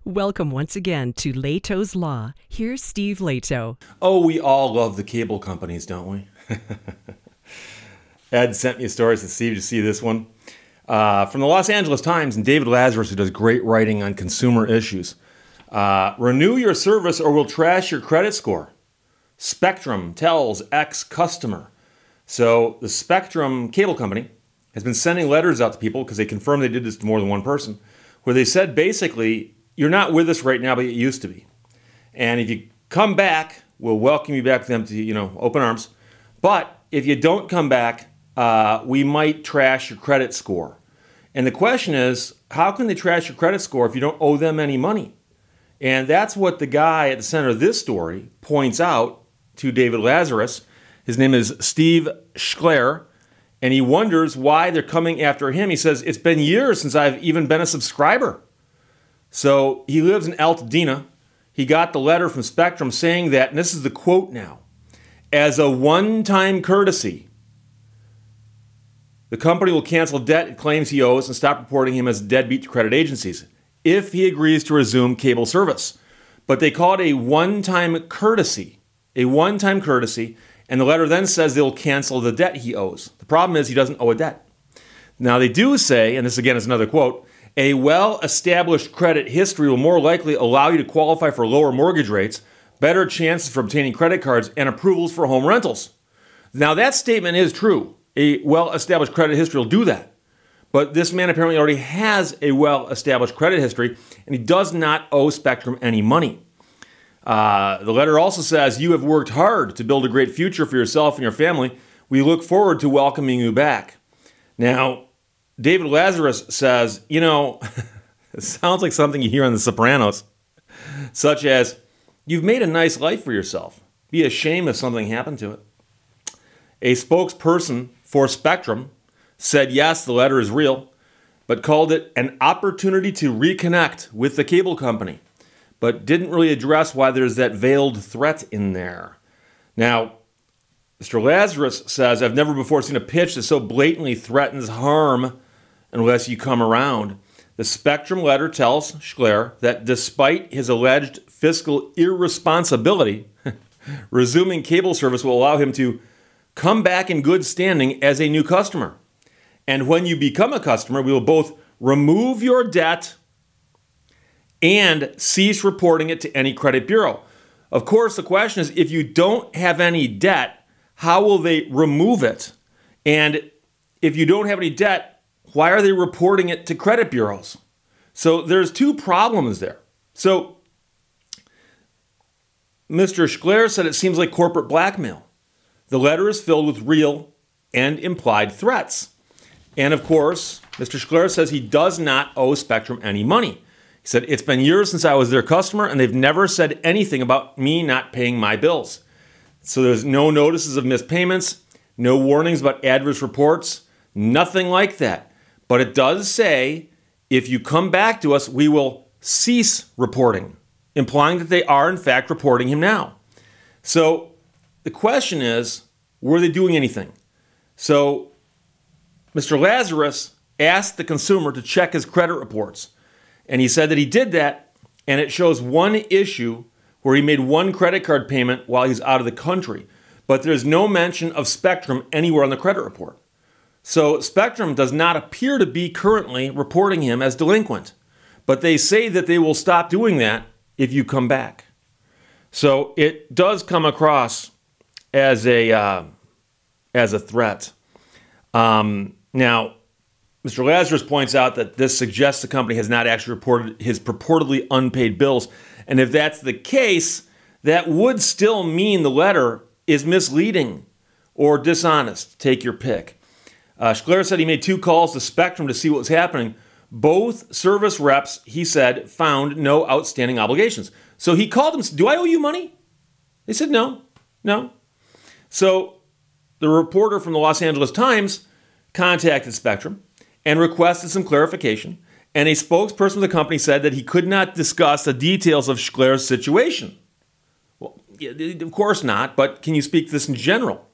Welcome once again to Lehto's Law. Here's Steve Lehto. Oh, we all love the cable companies, don't we? Ed sent me a story, so Steve, to see this one. From the Los Angeles Times, and David Lazarus, who does great writing on consumer issues. Renew your service or we'll trash your credit score. Spectrum tells ex-customer. So the Spectrum cable company has been sending letters out to people because they confirmed they did this to more than one person, where they said basically, you're not with us right now, but you used to be. And if you come back, we'll welcome you back to them to, open arms. But if you don't come back, we might trash your credit score. And the question is, how can they trash your credit score if you don't owe them any money? And that's what the guy at the center of this story points out to David Lazarus. His name is Steve Schler, and he wonders why they're coming after him. He says, it's been years since I've even been a subscriber. So he lives in Altadena. He got the letter from Spectrum saying that, and this is the quote now, as a one-time courtesy, the company will cancel debt it claims he owes and stop reporting him as a deadbeat to credit agencies if he agrees to resume cable service. But they call it a one-time courtesy, and the letter then says they'll cancel the debt he owes. The problem is he doesn't owe a debt. Now they do say, and this again is another quote, a well-established credit history will more likely allow you to qualify for lower mortgage rates, better chances for obtaining credit cards, and approvals for home rentals. Now that statement is true. A well-established credit history will do that. But this man apparently already has a well-established credit history, and he does not owe Spectrum any money. The letter also says, you have worked hard to build a great future for yourself and your family. We look forward to welcoming you back. Now, David Lazarus says, it sounds like something you hear on The Sopranos, such as, you've made a nice life for yourself. Be ashamed if something happened to it. A spokesperson for Spectrum said, yes, the letter is real, but called it an opportunity to reconnect with the cable company, but didn't really address why there's that veiled threat in there. Now, Mr. Lazarus says, I've never before seen a pitch that so blatantly threatens harm unless you come around. The Spectrum letter tells Schler that despite his alleged fiscal irresponsibility, resuming cable service will allow him to come back in good standing as a new customer. And when you become a customer, we will both remove your debt and cease reporting it to any credit bureau. Of course, the question is, if you don't have any debt, how will they remove it? And if you don't have any debt, why are they reporting it to credit bureaus? So there's two problems there. So Mr. Schler said it seems like corporate blackmail. The letter is filled with real and implied threats. And of course, Mr. Schler says he does not owe Spectrum any money. He said, it's been years since I was their customer, and they've never said anything about me not paying my bills. So there's no notices of missed payments, no warnings about adverse reports, nothing like that. But it does say, if you come back to us, we will cease reporting, implying that they are in fact reporting him now. So the question is, were they doing anything? So Mr. Lazarus asked the consumer to check his credit reports. And he said that he did that, and it shows one issue where he made one credit card payment while he's out of the country. But there's no mention of Spectrum anywhere on the credit report. So Spectrum does not appear to be currently reporting him as delinquent. But they say that they will stop doing that if you come back. So it does come across as a threat. Now, Mr. Lazarus points out that this suggests the company has not actually reported his purportedly unpaid bills. And if that's the case, that would still mean the letter is misleading or dishonest. Take your pick. Schler said he made 2 calls to Spectrum to see what was happening. Both service reps, he said, found no outstanding obligations. So he called them, do I owe you money? They said, no. So the reporter from the Los Angeles Times contacted Spectrum and requested some clarification. And a spokesperson for the company said that he could not discuss the details of Schler's situation. Well, of course not, but can you speak to this in general?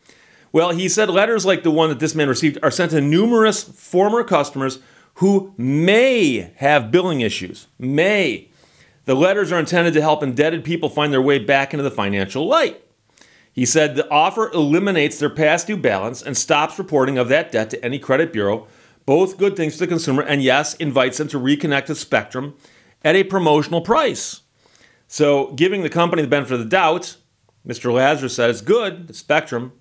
Well, he said letters like the one that this man received are sent to numerous former customers who may have billing issues. May. The letters are intended to help indebted people find their way back into the financial light. He said the offer eliminates their past due balance and stops reporting of that debt to any credit bureau, both good things for the consumer, and yes, invites them to reconnect with Spectrum at a promotional price. So giving the company the benefit of the doubt, Mr. Lazarus said it's good that Spectrum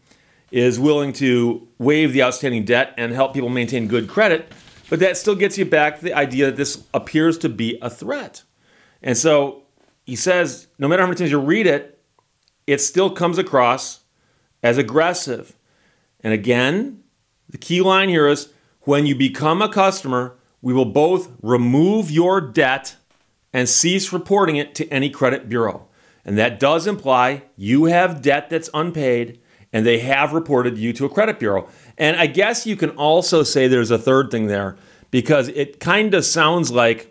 is willing to waive the outstanding debt and help people maintain good credit, but that still gets you back to the idea that this appears to be a threat. And so he says, no matter how many times you read it, it still comes across as aggressive. And again, the key line here is, when you become a customer, we will both remove your debt and cease reporting it to any credit bureau. And that does imply you have debt that's unpaid, and they have reported you to a credit bureau. And I guess you can also say there's a third thing there, because it kind of sounds like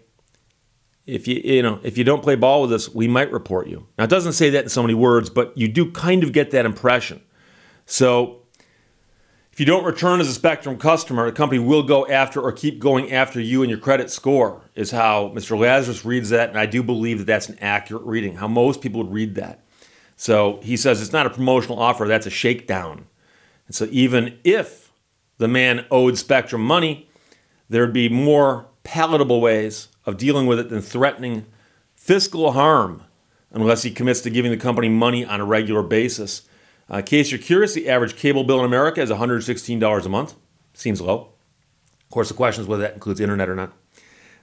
if you don't play ball with us, we might report you. Now, it doesn't say that in so many words, but you do kind of get that impression. So if you don't return as a Spectrum customer, the company will go after or keep going after you and your credit score, is how Mr. Lazarus reads that, and I do believe that that's an accurate reading, how most people would read that. So he says it's not a promotional offer, that's a shakedown. And so even if the man owed Spectrum money, there'd be more palatable ways of dealing with it than threatening fiscal harm unless he commits to giving the company money on a regular basis. In case you're curious, the average cable bill in America is $116 a month. Seems low. Of course, the question is whether that includes internet or not.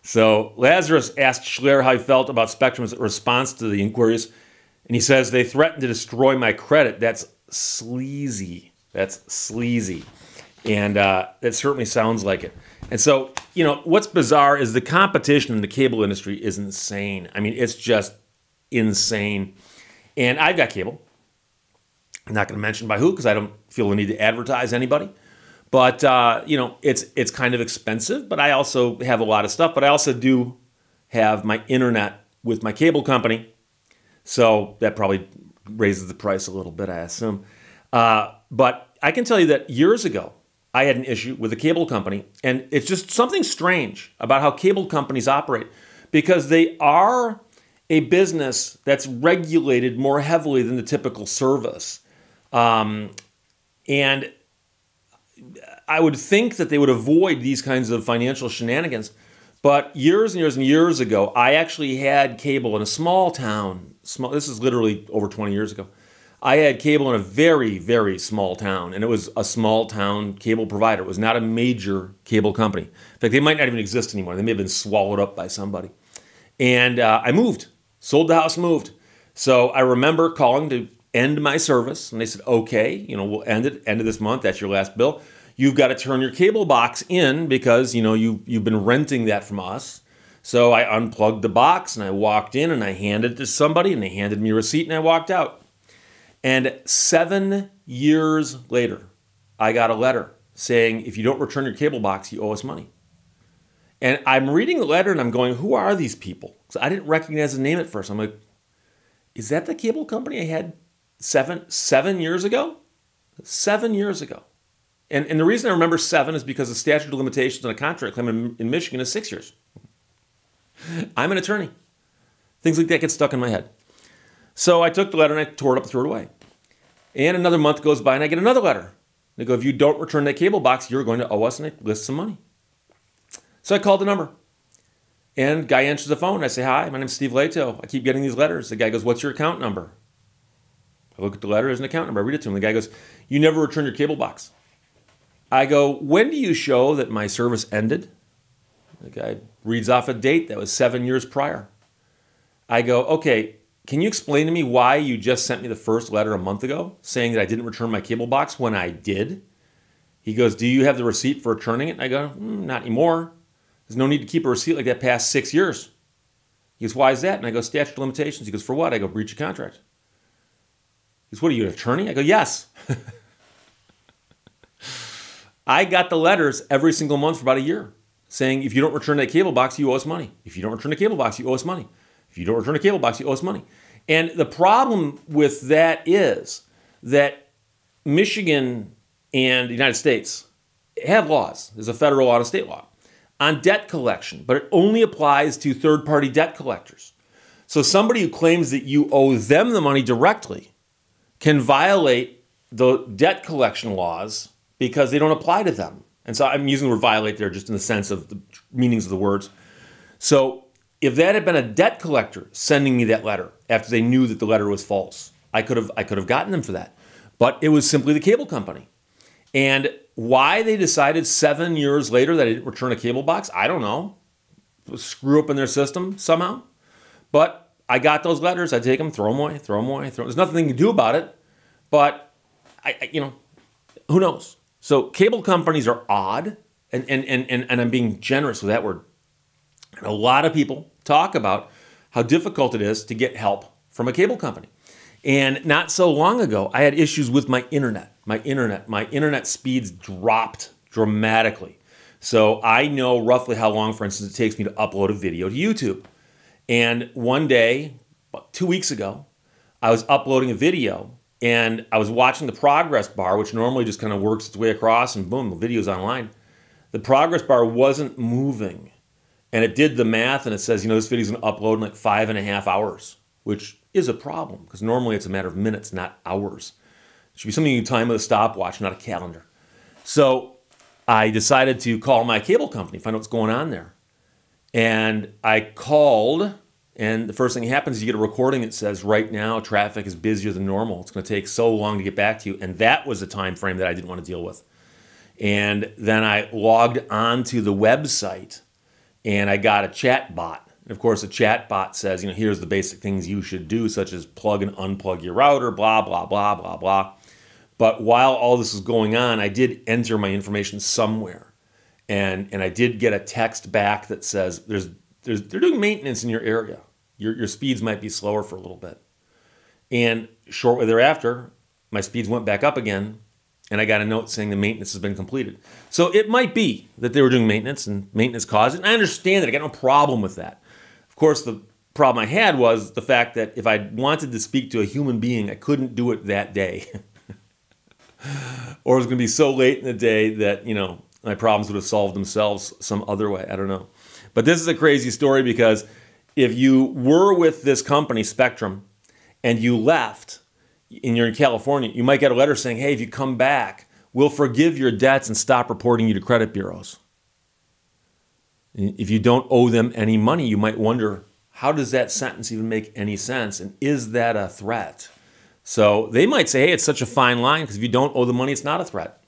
So Lazarus asked Schler how he felt about Spectrum's response to the inquiries, and he says, they threatened to destroy my credit. That's sleazy. That's sleazy. And that certainly sounds like it. And so, what's bizarre is the competition in the cable industry is insane. I mean, it's just insane. And I've got cable. I'm not going to mention by who because I don't feel the need to advertise anybody. But, it's kind of expensive, but I also have a lot of stuff. But I also do have my internet with my cable company. So that probably raises the price a little bit, I assume. But I can tell you that years ago, I had an issue with a cable company. And it's just something strange about how cable companies operate, because they are a business that's regulated more heavily than the typical service. And I would think that they would avoid these kinds of financial shenanigans. But years and years and years ago, I actually had cable in a small town. This is literally over 20 years ago. I had cable in a very, very small town, and it was a small town cable provider. It was not a major cable company. In fact, they might not even exist anymore. They may have been swallowed up by somebody. And I moved, sold the house, moved. So I remember calling to end my service, and they said, okay, we'll end it, end of this month, that's your last bill. You've got to turn your cable box in because, you've been renting that from us. So I unplugged the box, and I walked in, and I handed it to somebody, and they handed me a receipt, and I walked out. And 7 years later, I got a letter saying, if you don't return your cable box, you owe us money. And I'm reading the letter, and I'm going, who are these people? So I didn't recognize the name at first. I'm like, is that the cable company I had seven years ago? 7 years ago. And the reason I remember 7 is because the statute of limitations on a contract claim in Michigan is 6 years. I'm an attorney. Things like that get stuck in my head. So I took the letter and I tore it up and threw it away. And another month goes by and I get another letter. They go, if you don't return that cable box, you're going to owe us, and they list some money. So I called the number. And the guy answers the phone. I say, hi, my name's Steve Lehto. I keep getting these letters. The guy goes, what's your account number? I look at the letter, there's an account number. I read it to him. The guy goes, you never returned your cable box. I go, when do you show that my service ended? The guy reads off a date that was 7 years prior. I go, okay, can you explain to me why you just sent me the first letter a month ago saying that I didn't return my cable box when I did? He goes, do you have the receipt for returning it? And I go, not anymore. There's no need to keep a receipt like that past 6 years. He goes, why is that? And I go, statute of limitations. He goes, for what? I go, breach of contract. He goes, what are you, an attorney? I go, yes. I got the letters every single month for about a year saying, if you don't return that cable box, you owe us money. If you don't return the cable box, you owe us money. If you don't return the cable box, you owe us money. And the problem with that is that Michigan and the United States have laws. There's a federal law and a state law on debt collection, but it only applies to third-party debt collectors. So somebody who claims that you owe them the money directly can violate the debt collection laws because they don't apply to them. And so I'm using the word violate there just in the sense of the meanings of the words. So if that had been a debt collector sending me that letter after they knew that the letter was false, I could have gotten them for that. But it was simply the cable company. And why they decided 7 years later that I didn't return a cable box, I don't know. Screw up in their system somehow. But I got those letters. I take them, throw them away, throw them away. There's nothing they can do about it. But, who knows? So cable companies are odd. And I'm being generous with that word. And a lot of people talk about how difficult it is to get help from a cable company. And not so long ago, I had issues with my internet. My internet speeds dropped dramatically. So I know roughly how long, for instance, it takes me to upload a video to YouTube. And one day, about 2 weeks ago, I was uploading a video and I was watching the progress bar, which normally just kind of works its way across and boom, the video's online. The progress bar wasn't moving. And it did the math and it says, this video's gonna upload in like 5.5 hours, which is a problem because normally it's a matter of minutes, not hours. It should be something you time with a stopwatch, not a calendar. So I decided to call my cable company, find out what's going on there. And I called, and the first thing that happens is you get a recording that says, right now, traffic is busier than normal. It's going to take so long to get back to you. And that was a time frame that I didn't want to deal with. And then I logged onto the website, and I got a chat bot. And of course, a chat bot says, here's the basic things you should do, such as plug and unplug your router, blah, blah, blah, blah, blah. But while all this was going on, I did enter my information somewhere. And I did get a text back that says, they're doing maintenance in your area. Your speeds might be slower for a little bit. And shortly thereafter, my speeds went back up again, and I got a note saying the maintenance has been completed. So it might be that they were doing maintenance and maintenance caused it. And I understand that. I got no problem with that. Of course, the problem I had was the fact that if I wanted to speak to a human being, I couldn't do it that day. Or it was going to be so late in the day that, my problems would have solved themselves some other way. I don't know. But this is a crazy story because if you were with this company, Spectrum, and you left, and you're in California, you might get a letter saying, hey, if you come back, we'll forgive your debts and stop reporting you to credit bureaus. If you don't owe them any money, you might wonder, how does that sentence even make any sense? And is that a threat? So they might say, hey, it's such a fine line because if you don't owe the money, it's not a threat.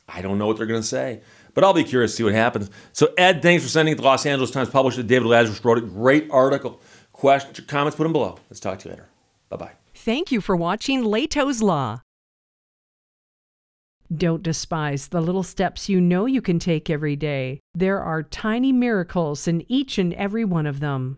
I don't know what they're going to say, but I'll be curious to see what happens. So Ed, thanks for sending it. The Los Angeles Times published it. David Lazarus wrote it. Great article. Questions or comments, put them below. Let's talk to you later. Bye-bye. Thank you for watching Lehto's Law. Don't despise the little steps you know you can take every day. There are tiny miracles in each and every one of them.